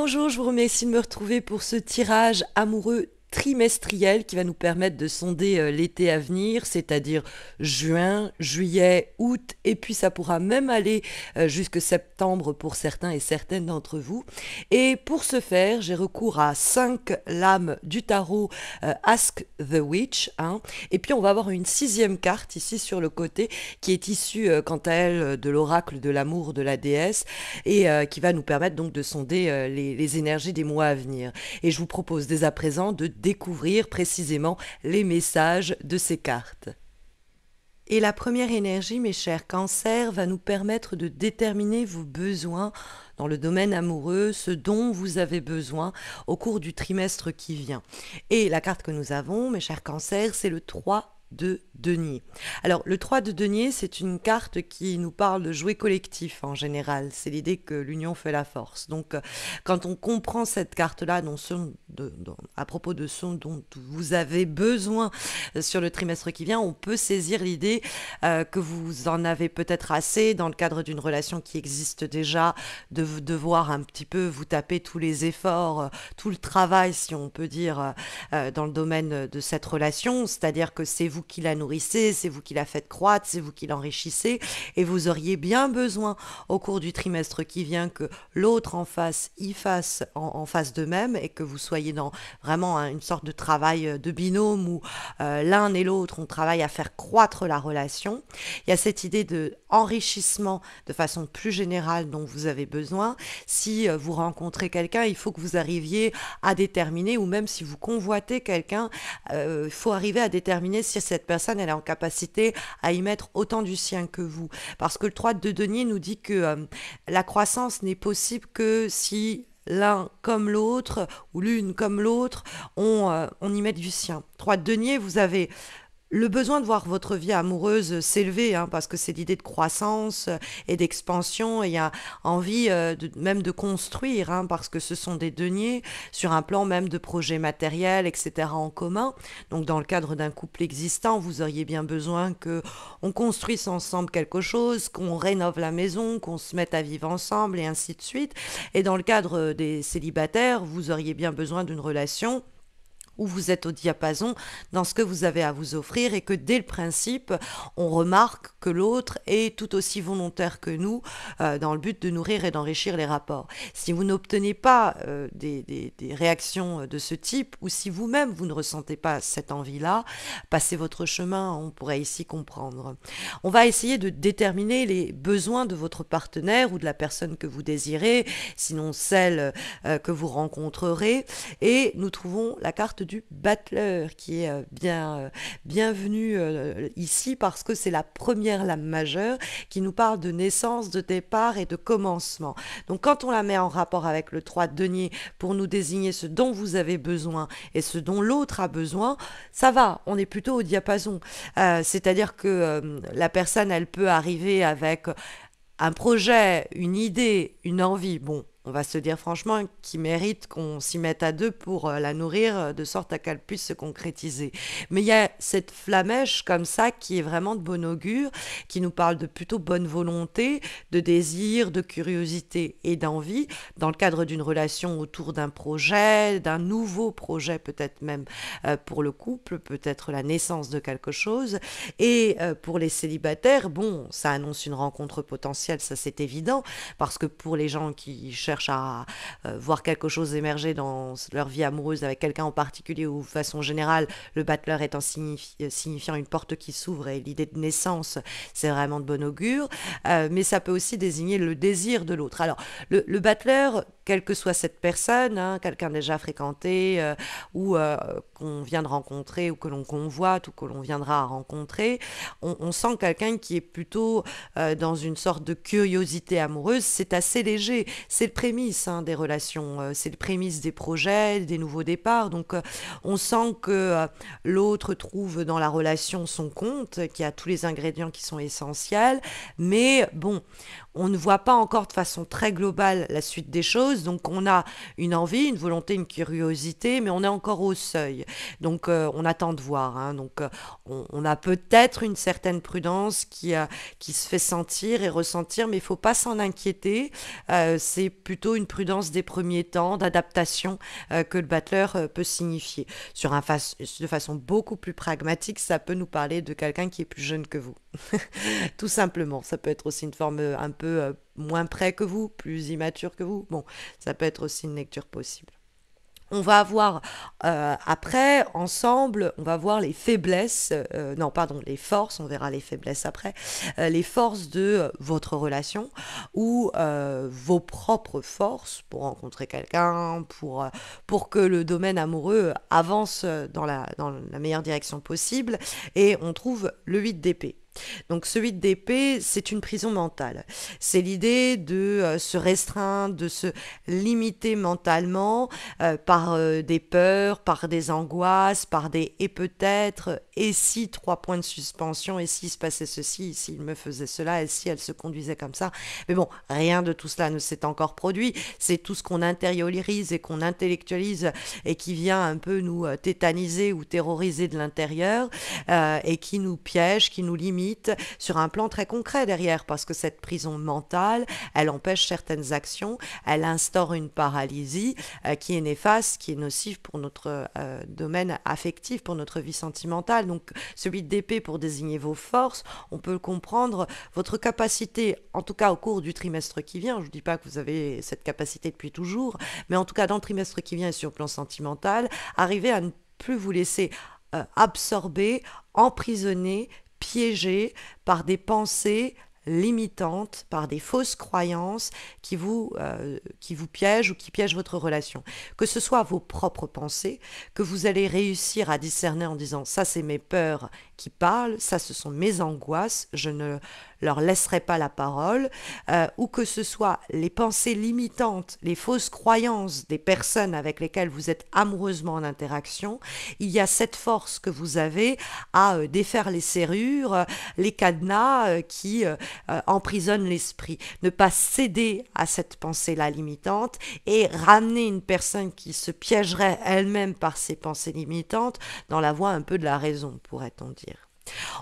Bonjour, je vous remercie de me retrouver pour ce tirage amoureux trimestriel qui va nous permettre de sonder l'été à venir, c'est-à-dire juin, juillet, août, et puis ça pourra même aller jusque septembre pour certains et certaines d'entre vous. Et pour ce faire, j'ai recours à 5 lames du tarot Ask the Witch, hein. Et puis on va avoir une 6e carte ici sur le côté qui est issue quant à elle de l'oracle de l'amour de la déesse et qui va nous permettre donc de sonder les énergies des mois à venir. Et je vous propose dès à présent de découvrir précisément les messages de ces cartes. Et la première énergie, mes chers cancers, va nous permettre de déterminer vos besoins dans le domaine amoureux, ce dont vous avez besoin au cours du trimestre qui vient. Et la carte que nous avons, mes chers cancers, c'est le 3 de denier. Alors, le 3 de denier, c'est une carte qui nous parle de jouer collectif en général. C'est l'idée que l'union fait la force. Donc, quand on comprend cette carte-là à propos de ce dont vous avez besoin sur le trimestre qui vient, on peut saisir l'idée que vous en avez peut-être assez dans le cadre d'une relation qui existe déjà, de devoir un petit peu vous taper tous les efforts, tout le travail, si on peut dire, dans le domaine de cette relation. C'est-à-dire que c'est vous qui la nourrissez, c'est vous qui la faites croître, c'est vous qui l'enrichissez, et vous auriez bien besoin au cours du trimestre qui vient que l'autre en face y fasse en face de même, et que vous soyez dans vraiment une sorte de travail de binôme où l'un et l'autre on travaille à faire croître la relation. Il y a cette idée de enrichissement de façon plus générale dont vous avez besoin. Si vous rencontrez quelqu'un, il faut que vous arriviez à déterminer, ou même si vous convoitez quelqu'un, il faut arriver à déterminer si cette personne elle est en capacité à y mettre autant du sien que vous. Parce que le 3 de denier nous dit que la croissance n'est possible que si l'un comme l'autre, ou l'une comme l'autre, on y met du sien. 3 de denier, vous avez le besoin de voir votre vie amoureuse s'élever, hein, parce que c'est l'idée de croissance et d'expansion, et il y a envie même de construire, hein, parce que ce sont des deniers sur un plan même de projets matériels, etc. en commun. Donc dans le cadre d'un couple existant, vous auriez bien besoin que on construise ensemble quelque chose, qu'on rénove la maison, qu'on se mette à vivre ensemble, et ainsi de suite. Et dans le cadre des célibataires, vous auriez bien besoin d'une relation où vous êtes au diapason dans ce que vous avez à vous offrir, et que dès le principe, on remarque que l'autre est tout aussi volontaire que nous dans le but de nourrir et d'enrichir les rapports. Si vous n'obtenez pas des réactions de ce type, ou si vous-même vous ne ressentez pas cette envie-là, passez votre chemin, on pourrait ici comprendre. On va essayer de déterminer les besoins de votre partenaire ou de la personne que vous désirez, sinon celle que vous rencontrerez, et nous trouvons la carte du battleur qui est bienvenue ici, parce que c'est la première lame majeure qui nous parle de naissance, de départ et de commencement. Donc quand on la met en rapport avec le 3 de denier pour nous désigner ce dont vous avez besoin et ce dont l'autre a besoin, ça va, on est plutôt au diapason. C'est-à-dire que la personne, elle peut arriver avec un projet, une idée, une envie, bon, on va se dire franchement, qui mérite qu'on s'y mette à deux pour la nourrir de sorte à qu'elle puisse se concrétiser. Mais il y a cette flamèche comme ça qui est vraiment de bon augure, qui nous parle de plutôt bonne volonté, de désir, de curiosité et d'envie, dans le cadre d'une relation autour d'un projet, d'un nouveau projet peut-être même pour le couple, peut-être la naissance de quelque chose. Et pour les célibataires, bon, ça annonce une rencontre potentielle, ça c'est évident, parce que pour les gens qui cherchent à voir quelque chose émerger dans leur vie amoureuse avec quelqu'un en particulier, ou de façon générale, le battleur étant signifiant une porte qui s'ouvre, et l'idée de naissance, c'est vraiment de bon augure, mais ça peut aussi désigner le désir de l'autre. Alors, le battleur, quelle que soit cette personne, hein, quelqu'un déjà fréquenté ou qu'on vient de rencontrer, ou que l'on convoite, ou que l'on viendra à rencontrer, on sent quelqu'un qui est plutôt dans une sorte de curiosité amoureuse. C'est assez léger, c'est le prémisse des relations, c'est le prémisse des projets, des nouveaux départs. Donc on sent que l'autre trouve dans la relation son compte, qui a tous les ingrédients qui sont essentiels, mais bon, on ne voit pas encore de façon très globale la suite des choses. choses. Donc on a une envie, une volonté, une curiosité, mais on est encore au seuil. Donc on attend de voir, hein. Donc on a peut-être une certaine prudence qui se fait sentir et ressentir, mais il ne faut pas s'en inquiéter. C'est plutôt une prudence des premiers temps, d'adaptation que le battleur peut signifier. De façon beaucoup plus pragmatique, ça peut nous parler de quelqu'un qui est plus jeune que vous. Tout simplement. Ça peut être aussi une forme un peu moins près que vous, plus immature que vous. Bon, ça peut être aussi une lecture possible. On va avoir après, ensemble, on va voir les faiblesses, non, pardon, les forces, on verra les faiblesses après, les forces de votre relation ou vos propres forces pour rencontrer quelqu'un, pour que le domaine amoureux avance dans la meilleure direction possible. Et on trouve le 8 d'épée. Donc ce 8 d'épée, c'est une prison mentale. C'est l'idée de se restreindre, de se limiter mentalement par des peurs, par des angoisses, par des et peut-être, et si 3 points de suspension, et s'il se passait ceci, et s'il me faisait cela, et si elle se conduisait comme ça. Mais bon, rien de tout cela ne s'est encore produit. C'est tout ce qu'on intériorise et qu'on intellectualise et qui vient un peu nous tétaniser ou terroriser de l'intérieur et qui nous piège, qui nous limite sur un plan très concret derrière, parce que cette prison mentale, elle empêche certaines actions, elle instaure une paralysie qui est néfaste, qui est nocive pour notre domaine affectif, pour notre vie sentimentale. Donc ce 8 d'épée pour désigner vos forces, on peut comprendre votre capacité, en tout cas au cours du trimestre qui vient, je ne dis pas que vous avez cette capacité depuis toujours, mais en tout cas dans le trimestre qui vient et sur le plan sentimental, arriver à ne plus vous laisser absorber, emprisonner, piégé par des pensées limitantes, par des fausses croyances qui vous piègent ou qui piègent votre relation. Que ce soit vos propres pensées, que vous allez réussir à discerner en disant « ça c'est mes peurs qui parlent, ça ce sont mes angoisses, je ne leur laisserai pas la parole », ou que ce soit les pensées limitantes, les fausses croyances des personnes avec lesquelles vous êtes amoureusement en interaction, il y a cette force que vous avez à défaire les serrures, les cadenas qui emprisonnent l'esprit. Ne pas céder à cette pensée-là limitante et ramener une personne qui se piégerait elle-même par ces pensées limitantes dans la voie un peu de la raison, pourrait-on dire.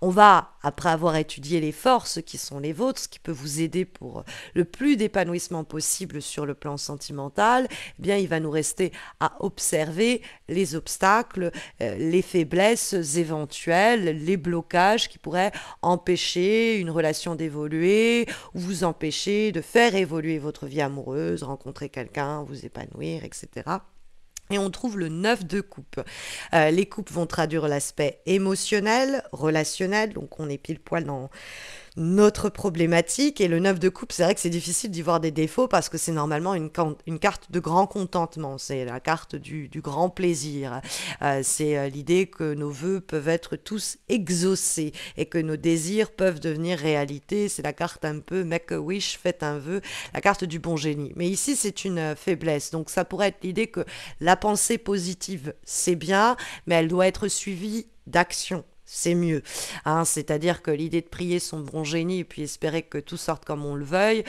On va, après avoir étudié les forces qui sont les vôtres, ce qui peut vous aider pour le plus d'épanouissement possible sur le plan sentimental, eh bien, il va nous rester à observer les obstacles, les faiblesses éventuelles, les blocages qui pourraient empêcher une relation d'évoluer ou vous empêcher de faire évoluer votre vie amoureuse, rencontrer quelqu'un, vous épanouir, etc. Et on trouve le 9 de coupe. Les coupes vont traduire l'aspect émotionnel, relationnel, donc on est pile poil dans notre problématique. Et le 9 de coupe, c'est vrai que c'est difficile d'y voir des défauts parce que c'est normalement une carte de grand contentement, c'est la carte du grand plaisir. C'est l'idée que nos vœux peuvent être tous exaucés et que nos désirs peuvent devenir réalité. C'est la carte un peu make a wish, faites un vœu, la carte du bon génie. Mais ici, c'est une faiblesse. Donc ça pourrait être l'idée que la pensée positive, c'est bien, mais elle doit être suivie d'action. C'est mieux, hein, c'est-à-dire que l'idée de prier son bon génie et puis espérer que tout sorte comme on le veuille,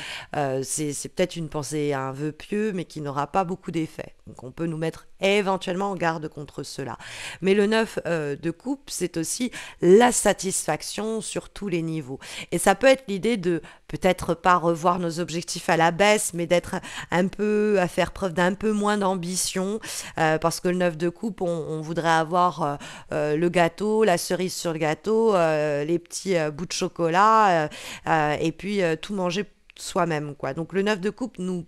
c'est peut-être une pensée, un vœu pieux, mais qui n'aura pas beaucoup d'effet. Donc on peut nous mettre éventuellement en garde contre cela. Mais le 9 de coupe, c'est aussi la satisfaction sur tous les niveaux. Et ça peut être l'idée de peut-être pas revoir nos objectifs à la baisse, mais d'être un peu, à faire preuve d'un peu moins d'ambition, parce que le 9 de coupe, on voudrait avoir le gâteau, la cerise sur le gâteau, les petits bouts de chocolat, et puis tout manger soi-même, quoi. Donc le 9 de coupe nous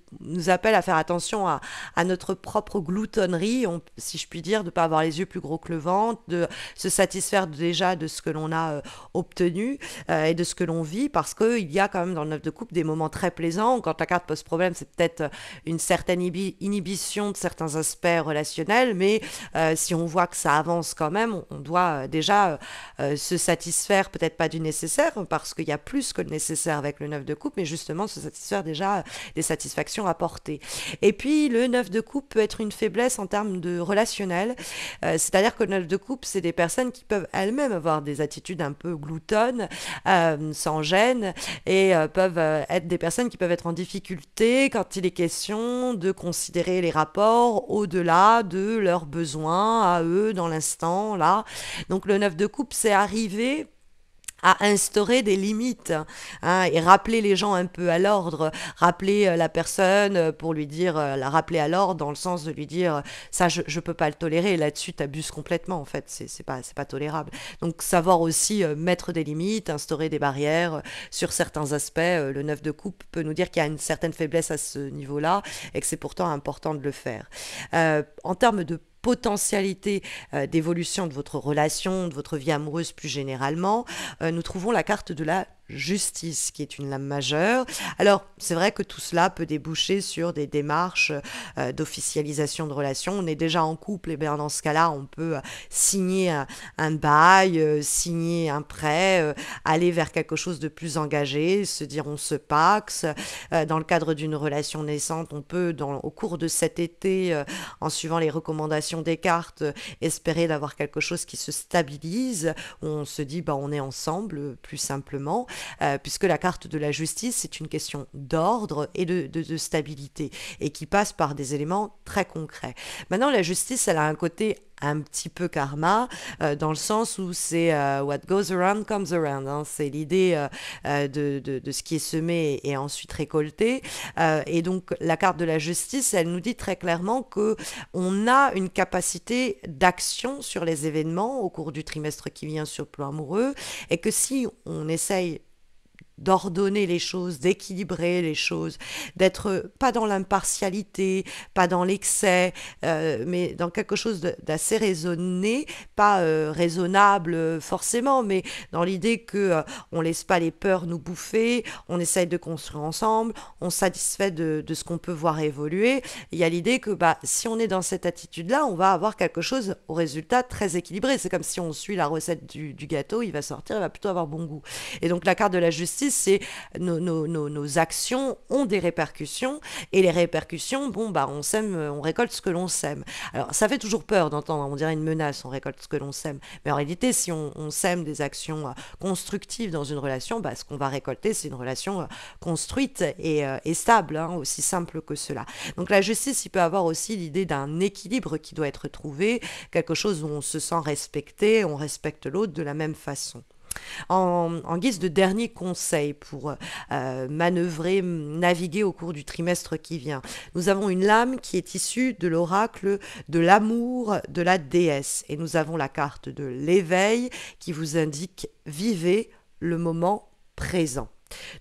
appelle à faire attention à notre propre gloutonnerie, si je puis dire, de ne pas avoir les yeux plus gros que le ventre, de se satisfaire déjà de ce que l'on a obtenu et de ce que l'on vit, parce qu'il y a quand même dans le 9 de coupe des moments très plaisants. Quand la carte pose problème, c'est peut-être une certaine inhibition de certains aspects relationnels, mais si on voit que ça avance quand même, on doit déjà se satisfaire, peut-être pas du nécessaire, parce qu'il y a plus que le nécessaire avec le 9 de coupe, mais justement simplement se satisfaire déjà des satisfactions apportées. Et puis le 9 de coupe peut être une faiblesse en termes de relationnel, c'est-à-dire que le 9 de coupe, c'est des personnes qui peuvent elles-mêmes avoir des attitudes un peu gloutonnes, sans gêne, et peuvent être des personnes qui peuvent être en difficulté quand il est question de considérer les rapports au-delà de leurs besoins à eux dans l'instant là. Donc le 9 de coupe, c'est arriver à instaurer des limites, hein, et rappeler les gens un peu à l'ordre, rappeler la personne pour lui dire, la rappeler à l'ordre dans le sens de lui dire ça je peux pas le tolérer, là-dessus t'abuses complètement en fait, c'est pas tolérable. Donc savoir aussi mettre des limites, instaurer des barrières sur certains aspects, le 9 de coupe peut nous dire qu'il y a une certaine faiblesse à ce niveau-là et que c'est pourtant important de le faire. En termes de potentialité d'évolution de votre relation, de votre vie amoureuse plus généralement, nous trouvons la carte de la justice, qui est une lame majeure. Alors, c'est vrai que tout cela peut déboucher sur des démarches d'officialisation de relations. On est déjà en couple, et bien dans ce cas-là, on peut signer un bail, signer un prêt, aller vers quelque chose de plus engagé, se dire on se paxe. Dans le cadre d'une relation naissante, on peut, au cours de cet été, en suivant les recommandations des cartes, espérer d'avoir quelque chose qui se stabilise, où on se dit bah, on est ensemble, plus simplement. Puisque la carte de la justice, c'est une question d'ordre et de stabilité, et qui passe par des éléments très concrets. Maintenant, la justice, elle a un côté un petit peu karma, dans le sens où c'est what goes around comes around, hein. C'est l'idée de ce qui est semé et ensuite récolté. Et donc, la carte de la justice, elle nous dit très clairement que on a une capacité d'action sur les événements au cours du trimestre qui vient sur le plan amoureux, et que si on essaye d'ordonner les choses, d'équilibrer les choses, d'être pas dans l'impartialité, pas dans l'excès, mais dans quelque chose d'assez raisonné, pas raisonnable forcément, mais dans l'idée que on laisse pas les peurs nous bouffer, on essaye de construire ensemble, on satisfait de ce qu'on peut voir évoluer. Il y a l'idée que bah, si on est dans cette attitude-là, on va avoir quelque chose au résultat très équilibré. C'est comme si on suit la recette du gâteau, il va sortir, il va plutôt avoir bon goût. Et donc la carte de la justice, c'est nos actions ont des répercussions, et les répercussions, bon, bah, on sème, on récolte ce que l'on sème. Alors, ça fait toujours peur d'entendre, on dirait une menace, on récolte ce que l'on sème. Mais en réalité, si on sème des actions constructives dans une relation, bah, ce qu'on va récolter, c'est une relation construite et stable, hein, aussi simple que cela. Donc, la justice, il peut avoir aussi l'idée d'un équilibre qui doit être trouvé, quelque chose où on se sent respecté, on respecte l'autre de la même façon. En guise de dernier conseil pour manœuvrer, naviguer au cours du trimestre qui vient, nous avons une lame qui est issue de l'oracle de l'amour de la déesse. Et nous avons la carte de l'éveil qui vous indique « Vivez le moment présent ».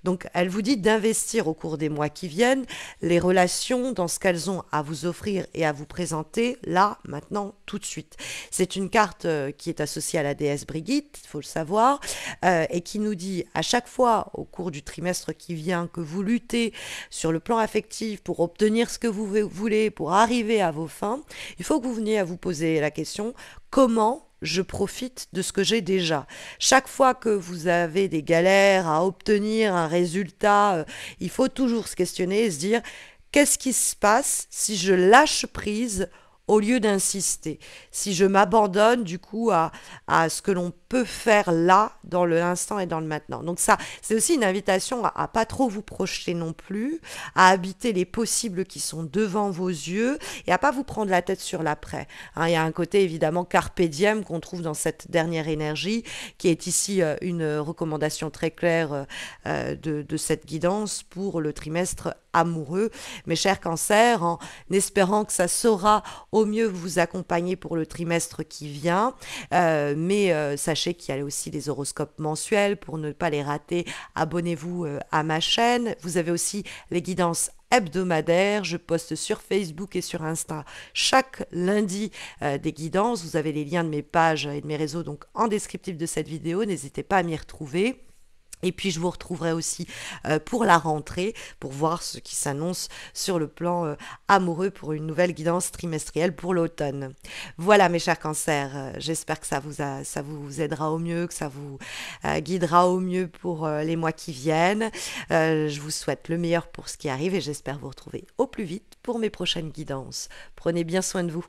Donc, elle vous dit d'investir au cours des mois qui viennent les relations dans ce qu'elles ont à vous offrir et à vous présenter là, maintenant, tout de suite. C'est une carte qui est associée à la déesse Brigitte, il faut le savoir, et qui nous dit à chaque fois au cours du trimestre qui vient que vous luttez sur le plan affectif pour obtenir ce que vous voulez, pour arriver à vos fins, il faut que vous veniez à vous poser la question comment je profite de ce que j'ai déjà. Chaque fois que vous avez des galères à obtenir un résultat, il faut toujours se questionner et se dire qu'est-ce qui se passe si je lâche prise au lieu d'insister, si je m'abandonne du coup à ce que l'on peut faire là, dans l'instant et dans le maintenant. Donc ça, c'est aussi une invitation à pas trop vous projeter non plus, à habiter les possibles qui sont devant vos yeux et à pas vous prendre la tête sur l'après. Hein, il y a un côté évidemment carpe diem qu'on trouve dans cette dernière énergie, qui est ici une recommandation très claire de cette guidance pour le trimestre amoureux. Mes chers cancers, en espérant que ça saura au mieux vous accompagner pour le trimestre qui vient, mais sachez qu'il y a aussi des horoscopes mensuels. Pour ne pas les rater, abonnez-vous à ma chaîne. Vous avez aussi les guidances hebdomadaires. Je poste sur Facebook et sur Insta chaque lundi des guidances. Vous avez les liens de mes pages et de mes réseaux donc en descriptif de cette vidéo. N'hésitez pas à m'y retrouver. Et puis je vous retrouverai aussi pour la rentrée, pour voir ce qui s'annonce sur le plan amoureux pour une nouvelle guidance trimestrielle pour l'automne. Voilà mes chers cancers, j'espère que ça vous aidera au mieux, que ça vous guidera au mieux pour les mois qui viennent. Je vous souhaite le meilleur pour ce qui arrive et j'espère vous retrouver au plus vite pour mes prochaines guidances. Prenez bien soin de vous.